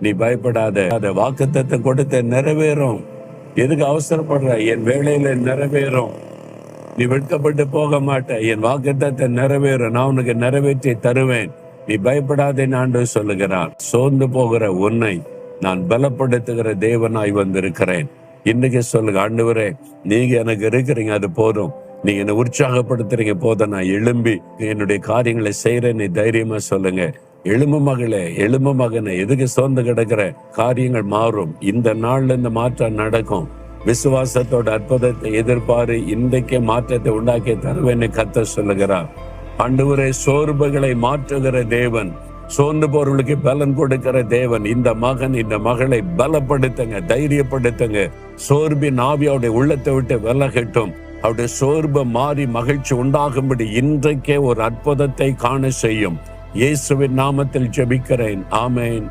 நீ பயப்படாத. அந்த வாக்குத்தத்தை கொடுத்த நிறைவேறும். எதுக்கு அவசரப்படுற? என் வேலையில நிறைவேறும். நீ வெட்கப்பட்டு போக மாட்ட. என் வாக்குத்தத்தை நிறைவேறும். நான் உனக்கு நிறைவேற்றி தருவேன். நீ பயப்படாதேன்னு ஆண்டவர் சொல்லுகிறான். சோர்ந்து போகிற உன்னை நான் பலப்படுத்துகிற தேவனாய் வந்திருக்கிறேன். இன்னைக்கு சொல்லுங்க, ஆண்டவரே நீங்க எனக்கு இருக்கிறீங்க, அது போதும். நீங்க என்னை உற்சாகப்படுத்துறீங்க போதும். நான் எழும்பி என்னுடைய காரியங்களை செய்யறேன்னு தைரியமா சொல்லுங்க. எழும்பு மகளே, எழும்பு மகனே, எதுக்கு சோர்ந்து கிடக்கிற? காரியங்கள் மாறும். இந்த நாள்ல இந்த மாற்றம் நடக்கும். விசுவாசத்தோட அற்புதத்தை எதிர்பாரு. இன்றைக்கே மாற்றத்தை உண்டாக்கி தருவேன்னு கர்த்தர் சொல்லுகிறார். ஆண்டவரே, சோர்வுகளை மாற்றுகிற தேவன், சோர்ந்து போறவர்களுக்கு பலன் கொடுக்கிற தேவன். இந்த மகன், இந்த மகளை பலப்படுத்துங்க, தைரியப்படுத்துங்க. சோர்பின் ஆவி அவருடைய உள்ளத்தை விட்டு விலகட்டும். அவருடைய சோர்வு மாறி மகிழ்ச்சி உண்டாகும்படி இன்றைக்கே ஒரு அற்புதத்தை காண செய்யும். இயேசுவின் நாமத்தில் ஜெபிக்கிறேன். ஆமென்.